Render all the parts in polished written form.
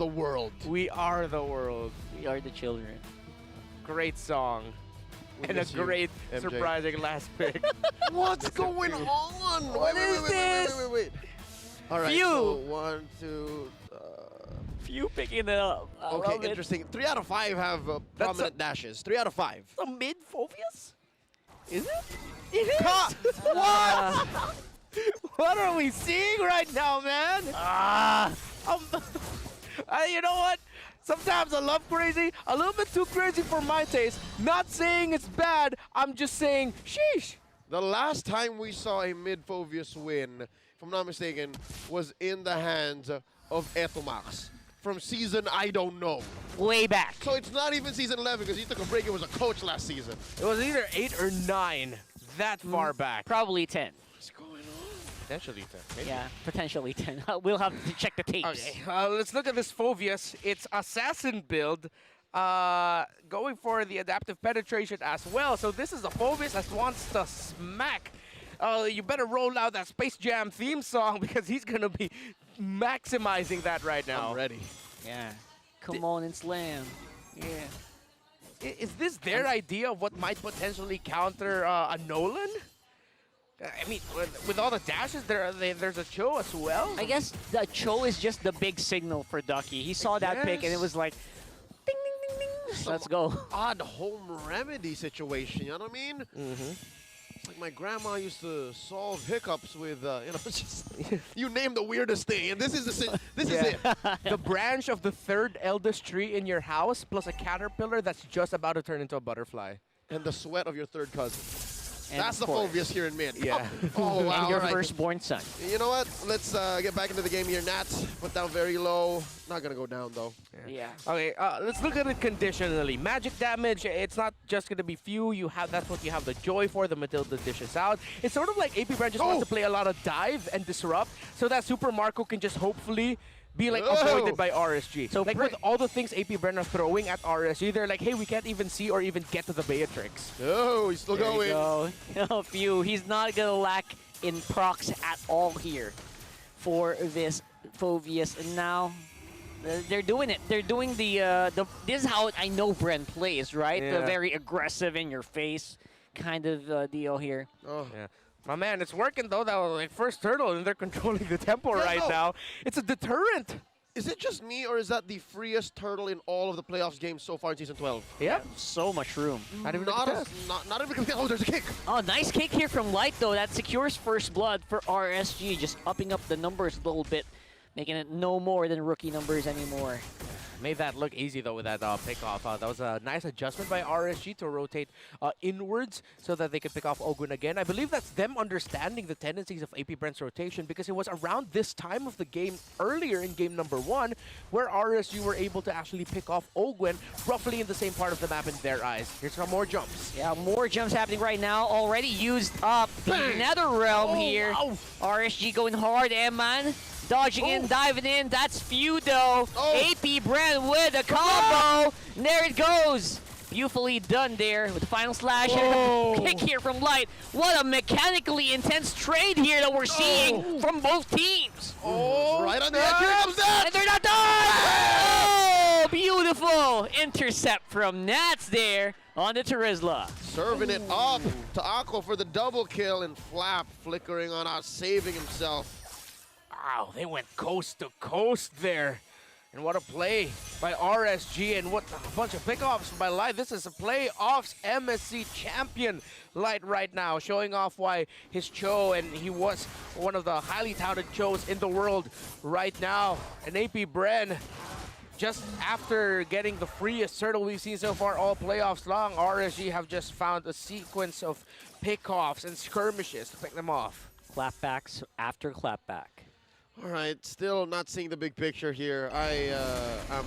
the world. We are the world. We are the children. Great song. We And a miss you, great, MJ. surprising last pick. What's going on? What is this? Wait. All right. Phew. So 1, 2. Few picking it up. I love Okay, it. interesting. 3 out of 5 have prominent dashes. 3 out of 5. A mid-Phobius? Is it? It is. What? What are we seeing right now, man? You know what? Sometimes I love crazy. A little bit too crazy for my taste. Not saying it's bad. I'm just saying, sheesh. The last time we saw a mid-Phobius win, if I'm not mistaken, was in the hands of Etomax from season I don't know. Way back. So it's not even season 11 because he took a break and was a coach last season. It was either 8 or 9. That far back. Probably 10. What's going on? Potentially 10. Maybe. Yeah, potentially 10. We'll have to check the tapes. Okay, let's look at this Phobius. It's Assassin build, going for the adaptive penetration as well. So this is a Phobius that wants to smack. You better roll out that Space Jam theme song because he's going to be maximizing that right now. I'm ready. Yeah. Come on and slam. Yeah. Is this their idea of what might potentially counter a Nolan? I mean, with all the dashes, there's a Cho as well. I guess the Cho is just the big signal for Ducky. He saw that pick and it Yes. was like, ding, ding, ding, ding. Some Let's go. Odd home remedy situation, you know what I mean? Mm-hmm. It's like my grandma used to solve hiccups with, just you name the weirdest thing, and this is this is it. The branch of the 3rd eldest tree in your house plus a caterpillar that's just about to turn into a butterfly. And the sweat of your 3rd cousin. And That's the of course. Phobius here in mid. Yeah. Oh, wow. And your all right. firstborn son. You know what? Let's get back into the game here. Nats put down very low. Not going to go down, though. Yeah. Okay, let's look at it conditionally. Magic damage, it's not just going to be few. That's what you have the Joy for, the Matilda dishes out. It's sort of like AP Brand just wants to play a lot of dive and disrupt so that Super Marco can just hopefully be like avoided by RSG. So like with all the things AP Bren are throwing at RSG, they're like, hey, we can't even see or even get to the Beatrix. Oh, he's still There you going. go. Oh, phew. He's not going to lack in procs at all here for this Phobius. And now they're doing it. They're doing the this is how I know Bren plays, right? The Yeah. very aggressive in your face kind of deal here. Oh. Yeah. My man, it's working though. That was like first turtle and they're controlling the tempo right now. It's a deterrent. Is it just me, or is that the freest turtle in all of the playoffs games so far in Season 12? Yep. So much room. Not even Not, a not even oh, there's a kick. Oh, nice kick here from Light, though. That secures first blood for RSG, just upping up the numbers a little bit, making it no more than rookie numbers anymore. Made that look easy though with that pick off. That was a nice adjustment by RSG to rotate inwards so that they could pick off Ogun again. I believe that's them understanding the tendencies of AP Brent's rotation because it was around this time of the game earlier in game number 1 where RSG were able to actually pick off Ogun roughly in the same part of the map in their eyes. Here's some more jumps. Yeah, more jumps happening right now. Already used up the Nether Realm here. Wow. RSG going hard, man. Dodging in, diving in. That's Feudo. AP Brand with a combo. And there it goes. Beautifully done there with the final slash and a kick here from Light. What a mechanically intense trade here that we're seeing from both teams. Right on the edge. Here comes that. And they're not done. Oh, beautiful intercept from Nats there on the Terizla. Serving it up to Aqua for the double kill, and Flap flickering on out, saving himself. Wow, they went coast to coast there. And what a play by RSG, and what a bunch of pickoffs by Light. This is a playoffs MSC champion Light right now, showing off why his Cho, and he was one of the highly touted Chos in the world right now. And AP Bren, just after getting the freest turtle we've seen so far all playoffs long, RSG have just found a sequence of pickoffs and skirmishes to pick them off. Clapbacks after clapback. All right, still not seeing the big picture here. I'm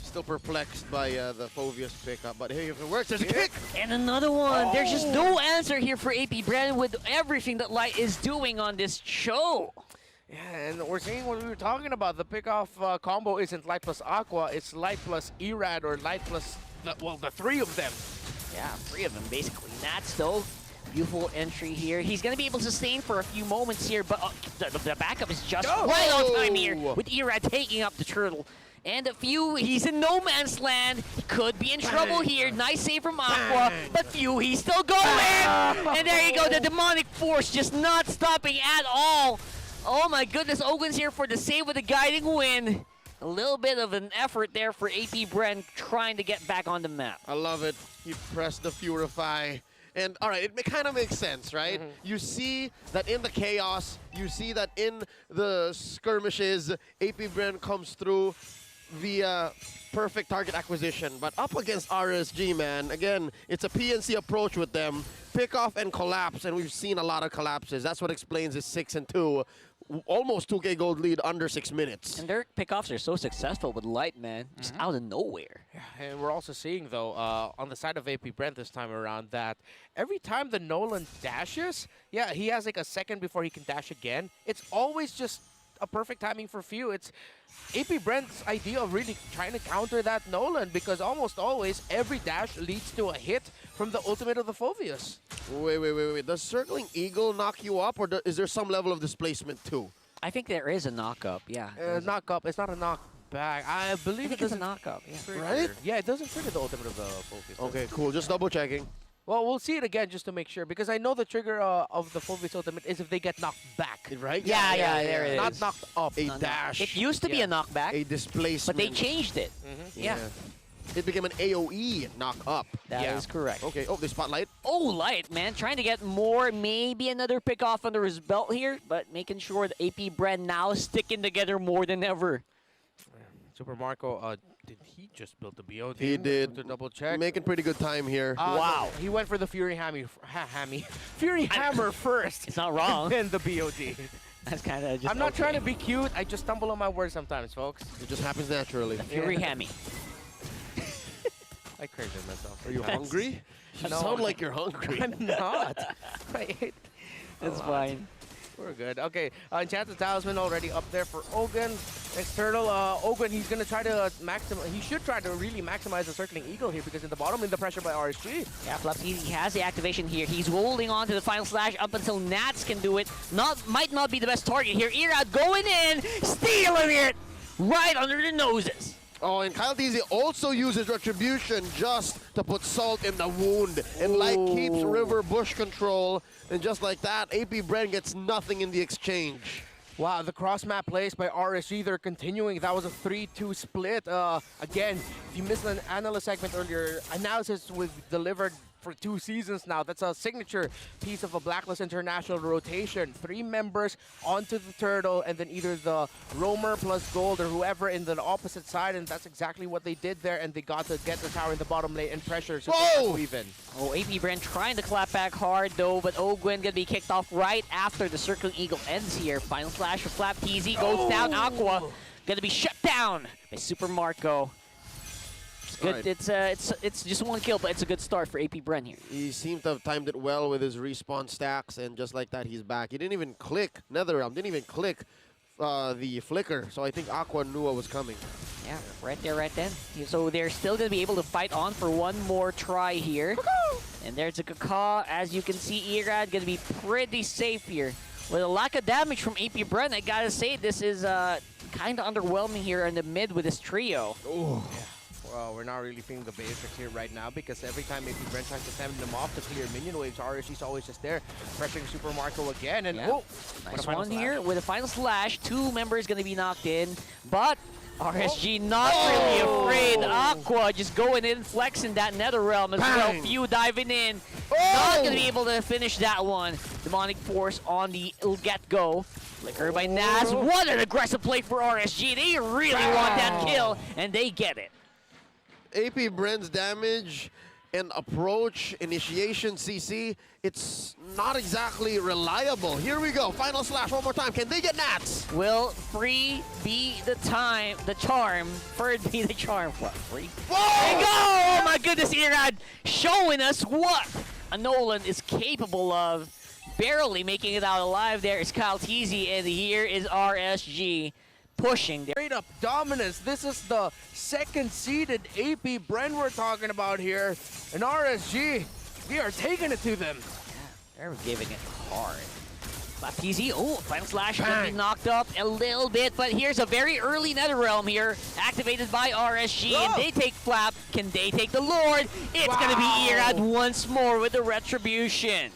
still perplexed by the Phobius pickup, but hey, if it works, there's a kick! And another one. There's just no answer here for AP Brand with everything that Light is doing on this show. Yeah, and we're seeing what we were talking about. The pickoff combo isn't Light plus Aqua, it's Light plus Erad or Light plus, the 3 of them. Yeah, 3 of them basically. Nats though. Beautiful entry here. He's going to be able to sustain for a few moments here, but the backup is just right on time here with Erad taking up the turtle. And he's in no man's land. He could be in trouble here. Nice save from Aqua, but he's still going. And there you go, the demonic force just not stopping at all. Oh my goodness, Ogun's here for the save with the guiding win. A little bit of an effort there for AP BREN trying to get back on the map. I love it. He pressed the Purify. And all right, it kind of makes sense, right? You see that in the chaos, you see that in the skirmishes, AP BREN comes through via perfect target acquisition. But up against RSG, man, again, it's a PNC approach with them. Pick off and collapse, and we've seen a lot of collapses. That's what explains this 6-2. Almost 2K gold lead under 6 minutes. And their pickoffs are so successful with Light, man. Just out of nowhere. Yeah, and we're also seeing, though, on the side of AP BREN this time around, that every time the Nolan dashes, yeah, he has like a second before he can dash again. It's always just a perfect timing for few. It's AP BREN's idea of really trying to counter that Nolan, because almost always every dash leads to a hit from the ultimate of the Phoveus. Wait. Does Circling Eagle knock you up, or is there some level of displacement too? I think there is a knock-up, yeah. Knock up, it's not a knock back. I believe it's a knock-up, yeah. Right? Yeah, it doesn't trigger the ultimate of the Phoveus. Okay, cool. Just double checking. Well, we'll see it again just to make sure, because I know the trigger of the Phoveus ultimate is if they get knocked back. Right? Yeah, there it Not is. knocked up. A dash. It used to be a knockback, A displacement. but they changed it. Yeah, It became an AoE knock up. that is correct. Okay. Oh, the spotlight. Oh, Light, man, trying to get more, maybe another pick off under his belt here, but making sure that AP BREN now sticking together more than ever. Super Marco, did he just build the BOD? He did. To double check. Making pretty good time here. Wow. He went for the Fury Fury Hammer first. It's not wrong. And the BOD. That's kind of just I'm not okay. trying to be cute. I just stumble on my words sometimes, folks. It just happens naturally. Fury Hammy. I crazy myself. Are you hungry? You No. sound like you're hungry. I'm not. Right. That's fine. We're good. Okay, Enchanted Talisman already up there for Ogun. External, Ogun, he's going to try to maximize. He should try to really maximize the Circling Eagle here, because in the bottom, in the pressure by RSG. Yeah, Fluff, he has the activation here. He's holding on to the final slash up until Nats can do it. Might not be the best target here. Irad going in, stealing it right under the noses. Oh, and Kyle TZ also uses Retribution just to put salt in the wound. And like keeps River Bush control. And just like that, AP BREN gets nothing in the exchange. Wow, the cross-map plays by RSG, they're continuing. That was a 3-2 split. Again, if you missed an analyst segment earlier, analysis was delivered for 2 seasons now. That's a signature piece of a Blacklist International rotation. 3 members onto the turtle, and then either the roamer plus gold or whoever in the opposite side, and that's exactly what they did there, and they got to get the tower in the bottom lane and pressure. So even. Oh, AP BREN trying to clap back hard though, but Ogwin gonna be kicked off right after the Circling Eagle ends here. Final flash for Flap TZ goes down. Aqua gonna be shut down by Super Marco. It's good. Right. It's just 1 kill, but it's a good start for AP BREN here. He seemed to have timed it well with his respawn stacks, and just like that, he's back. He didn't even click NetherRealm, didn't even click the flicker, so I think Aqua knew what was coming. Yeah, right there, right then. So they're still going to be able to fight on for one more try here. And there's a Kaka. As you can see, Irad going to be pretty safe here. With a lack of damage from AP BREN, I got to say, this is kind of underwhelming here in the mid with this trio. Ooh. Well, we're not really feeling the basics here right now, because every time AP BREN tries to send them off to clear minion waves, RSG's always just there, pressuring Super Marco again, and Nice one here with a final slash. 2 members going to be knocked in, but RSG not really afraid. Aqua just going in, flexing that NetherRealm as well. Few diving in. Not going to be able to finish that one. Demonic Force on the get-go. Flicker by Naz. What an aggressive play for RSG. They really want that kill, and they get it. AP BREN's damage and approach, initiation, CC, it's not exactly reliable. Here we go, final slash one more time. Can they get Nats? Will free be the charm? Ferd be the charm. What, free? Whoa! There you go! Oh my goodness, Irad showing us what a Nolan is capable of. Barely making it out alive there is Kyle TZ, and here is RSG. Pushing there. Straight up dominance. This is the second seeded AP BREN we're talking about here. And RSG, we are taking it to them. Yeah, they're giving it hard. TZ, oh, Final Slash gonna be knocked up a little bit, but here's a very early NetherRealm here, activated by RSG, and they take Flap. Can they take the Lord? It's gonna be Irad once more with the Retribution.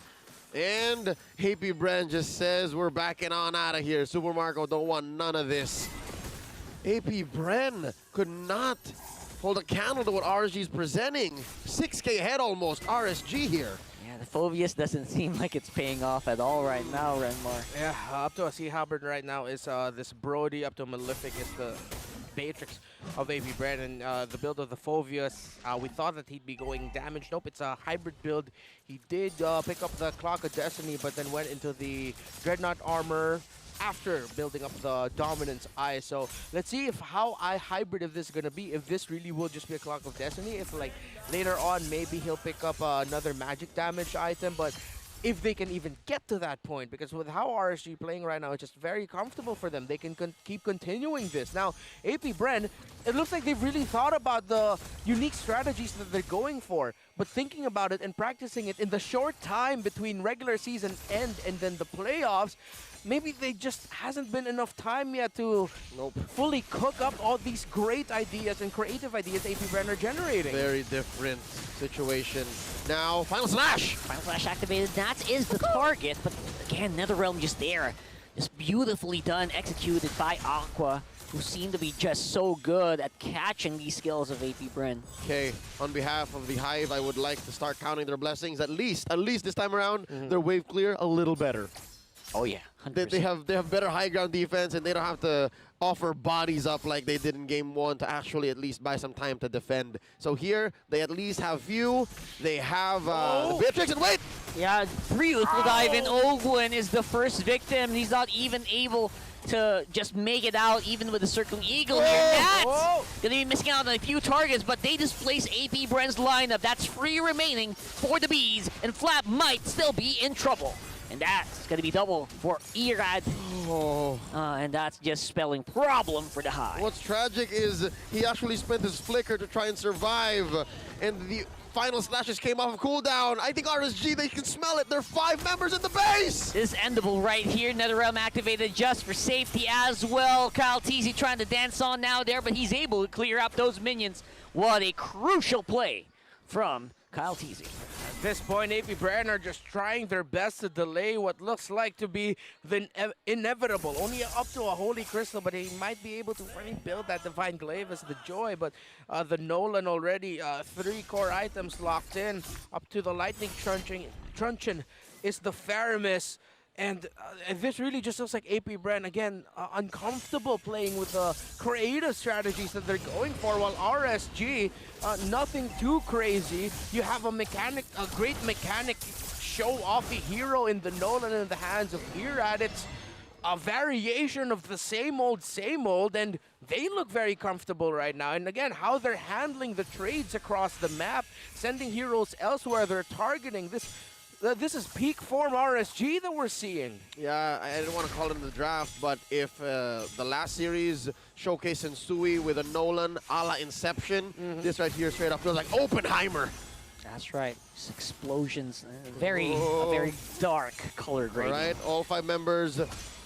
And Happy BREN just says, we're backing on out of here. Super Marco don't want none of this. AP BREN could not hold a candle to what RSG is presenting. 6K ahead almost, RSG here. Yeah, the Phobius doesn't seem like it's paying off at all right now, Renmar. Yeah, up to a Sea Halberd right now is this Brody, up to Malefic is the Matrix of AP BREN, and the build of the Phobius, we thought that he'd be going damage. Nope, it's a hybrid build. He did pick up the Clock of Destiny, but then went into the Dreadnought armor after building up the Dominance Eye. So let's see how hybrid of this is gonna be, if this really will just be a Clock of Destiny, if like later on maybe he'll pick up another magic damage item, but if they can even get to that point, because with how RSG playing right now, it's just very comfortable for them. They can keep continuing this. Now, AP BREN, it looks like they've really thought about the unique strategies that they're going for, but thinking about it and practicing it in the short time between regular season end and then the playoffs, maybe they just hasn't been enough time yet to fully cook up all these great ideas and creative ideas AP BREN are generating. Very different situation. Now, Final Slash! Final Slash activated, that is the target, but again, NetherRealm just there. Just beautifully done, executed by Aqua, who seem to be just so good at catching these skills of AP BREN. Okay, on behalf of the Hive, I would like to start counting their blessings. At least this time around, their wave clear a little better. Oh yeah, 100%. They have better high ground defense, and they don't have to offer bodies up like they did in Game 1 to actually at least buy some time to defend. So here, they at least have few. They have Beatrix, and wait! Yeah, beautiful dive in. Ogwin is the first victim. He's not even able to just make it out, even with the Circling Eagle here. That's gonna be missing out on a few targets, but they displace AP BREN's lineup. That's 3 remaining for the Bees, and Flap might still be in trouble. And that's going to be double for Irad. And that's just spelling problem for the Hive. What's tragic is he actually spent his flicker to try and survive. And the Final Slashes came off of cooldown. I think RSG, they can smell it. There are 5 members in the base. This is endable right here. NetherRealm activated just for safety as well. Kyle TZ trying to dance on now there, but he's able to clear up those minions. What a crucial play from Kyle TZ. At this point, AP BREN are just trying their best to delay what looks like to be the inevitable. Only up to a Holy Crystal, but he might be able to really build that Divine Glaive as the Joy. But the Nolan already, 3 core items locked in. Up to the Lightning Truncheon is the Faramis. And this really just looks like AP BREN, again, uncomfortable playing with the creative strategies that they're going for, while RSG, nothing too crazy. You have a great mechanic, show-offy hero in the Nolan in the hands of Irad. It's a variation of the same old, and they look very comfortable right now. And again, how they're handling the trades across the map, sending heroes elsewhere, they're targeting this. This is peak form RSG that we're seeing. Yeah, I didn't want to call it in the draft, but if the last series showcased Sui with a Nolan a la Inception, this right here straight up feels like Oppenheimer. That's right. Just explosions. A very dark color gradient. All right, all 5 members,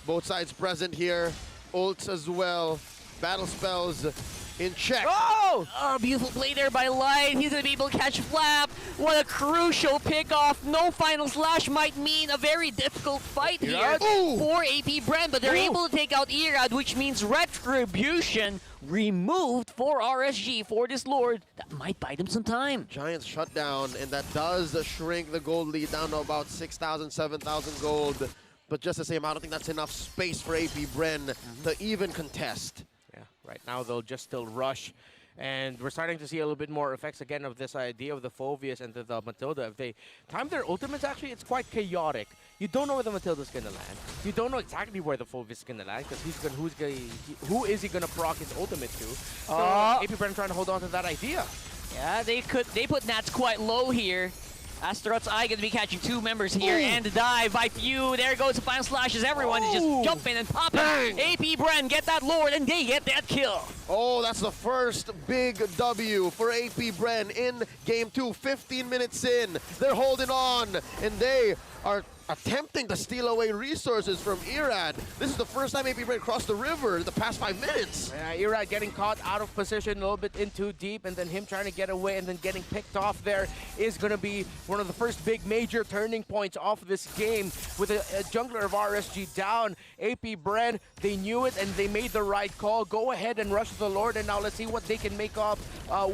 both sides present here. Ults as well. Battle spells in check. Oh, beautiful play there by Light. He's going to be able to catch Flap. What a crucial pickoff. No Final Slash might mean a very difficult fight here for AP BREN, but they're able to take out Irad, which means Retribution removed for RSG for this Lord. That might buy them some time. Giants shut down, and that does shrink the gold lead down to about 6,000, 7,000 gold. But just the same, I don't think that's enough space for AP BREN to even contest. Yeah, right now they'll just still rush. And we're starting to see a little bit more effects again of this idea of the Phobius and the Matilda. If they time their ultimates, actually, it's quite chaotic. You don't know where the Matilda's going to land. You don't know exactly where the Phobius is going to land, because who is he going to proc his ultimate to? So AP BREN trying to hold on to that idea. Yeah, they put Nats quite low here. Astaroth's Eye going to be catching 2 members here, and the dive by Few. There goes the Final Slashes. Everyone is just jumping and popping. AP BREN get that Lord, and they get that kill. Oh, that's the first big W for AP BREN in Game 2. 15 minutes in, they're holding on, and they are attempting to steal away resources from Irad. This is the first time AP BREN crossed the river in the past 5 minutes. Irad getting caught out of position a little bit in too deep, and then him trying to get away and then getting picked off there is going to be one of the first big major turning points of this game. With a jungler of RSG down, AP BREN, they knew it and they made the right call. Go ahead and rush the Lord, and now let's see what they can make up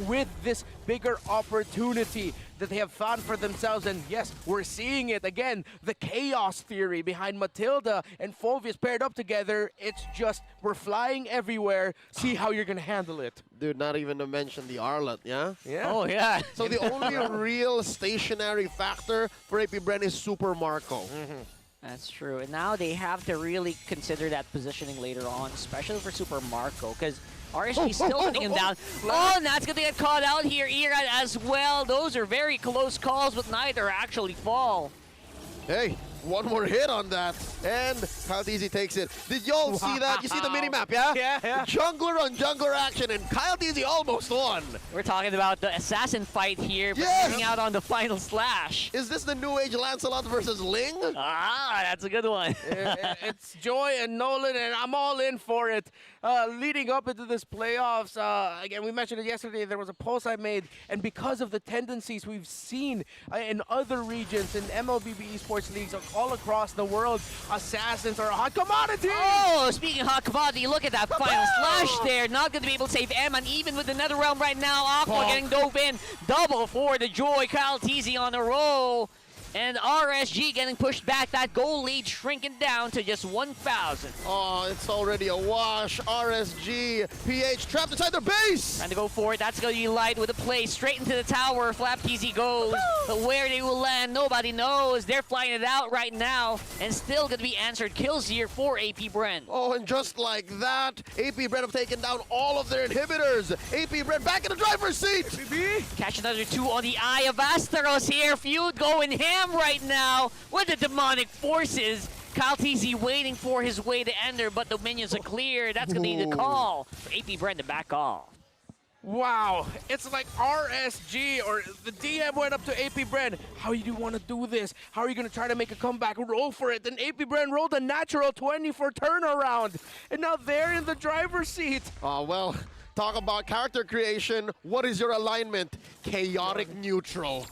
with this bigger opportunity that they have found for themselves. And yes, we're seeing it again, the chaos theory behind Matilda and Phoveus paired up together. It's just, we're flying everywhere. See how you're gonna handle it. Dude, not even to mention the Arlet, yeah? Yeah. Oh, yeah. So the only real stationary factor for AP BREN is Super Marco. That's true. And now they have to really consider that positioning later on, especially for Super Marco, because RSG still hunting him down. Oh, and that's going to get caught out here. Irad as well. Those are very close calls, but neither actually fall. Hey, one more hit on that, and Kyle Teasy takes it. Did y'all see that? You see the mini-map, yeah? Yeah. Jungler on jungler action, and Kyle Teasy almost won. We're talking about the assassin fight here, but Yes! getting out on the final slash. Is this the New Age Lancelot versus Ling? Ah, that's a good one. It's Joy and Nolan, and I'm all in for it. Leading up into this playoffs, again, we mentioned it yesterday, there was a post I made, and because of the tendencies we've seen in other regions, in MLBB esports leagues all across the world, assassins are a hot commodity! Oh, speaking of hot commodity, look at that final slash there. Not going to be able to save Eman, even with the Netherrealm right now. Aqua getting dove in. Double for the Joy. Kyle Teasy on the roll. And RSG getting pushed back. That goal lead shrinking down to just 1,000. Oh, it's already a wash. RSG, PH trapped inside their base. Trying to go for it. That's going to be Light with a play straight into the tower. Flap Teasy goes. But where they will land, nobody knows. They're flying it out right now. And still going to be answered kills here for AP BREN. Oh, and just like that, AP BREN have taken down all of their inhibitors. AP BREN back in the driver's seat. Catch another 2 on the eye of Asteros here. Feud going ham right now with the demonic forces. Kyle Teasy waiting for his way to enter, but the minions are clear. That's going to need a call for AP BREN to back off. Wow, it's like RSG, or the DM went up to AP BREN. How do you want to do this? How are you going to try to make a comeback? Roll for it. And AP BREN rolled a natural 20 for turnaround. And now they're in the driver's seat. Oh, well, talk about character creation. What is your alignment? Chaotic neutral.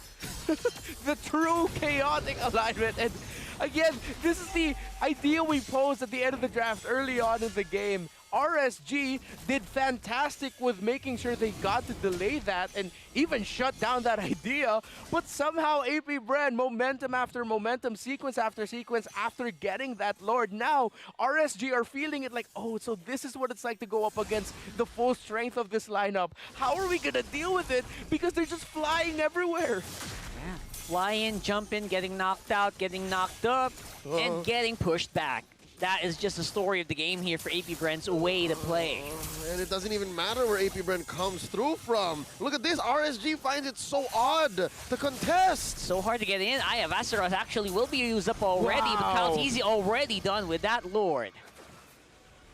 The true chaotic alignment. And again, this is the idea we posed at the end of the draft early on in the game. RSG did fantastic with making sure they got to delay that and even shut down that idea, but somehow AP BREN, momentum after momentum, sequence after sequence, after getting that Lord, now RSG are feeling it like, oh, so this is what it's like to go up against the full strength of this lineup. How are we gonna deal with it? Because they're just flying everywhere. Yeah. Fly in, jump in, getting knocked out, getting knocked up, and getting pushed back. That is just the story of the game here for AP BREN's way to play. And it doesn't even matter where AP BREN comes through from. Look at this, RSG finds it so odd to contest. So hard to get in. Eye of Asteros actually will be used up already, but Kyle Teasy already done with that Lord.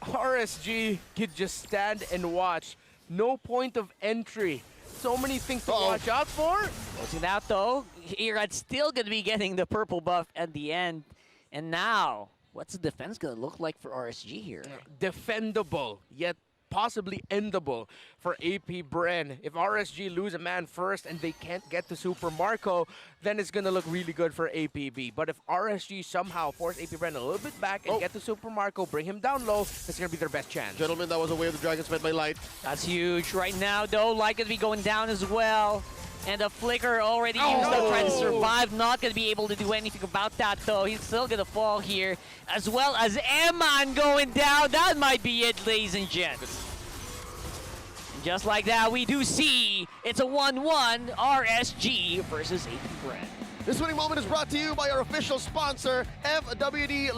RSG could just stand and watch. No point of entry. So many things to watch out for. Closing out though, Irad's still going to be getting the purple buff at the end. And now, what's the defense going to look like for RSG here? Defendable, yet possibly endable for AP BREN. If RSG lose a man first and they can't get to Super Marco, then it's going to look really good for APB. But if RSG somehow force AP BREN a little bit back and get to Super Marco, bring him down low, that's going to be their best chance. Gentlemen, that was a way of the Dragon Sped by Light. That's huge. Right now, though, Light going to be going down as well. And the flicker already used up, trying to survive. Not going to be able to do anything about that, though. He's still going to fall here. As well as Eman going down. That might be it, ladies and gents. And just like that, we do see it's a 1-1 RSG versus AP BREN. This winning moment is brought to you by our official sponsor, FWD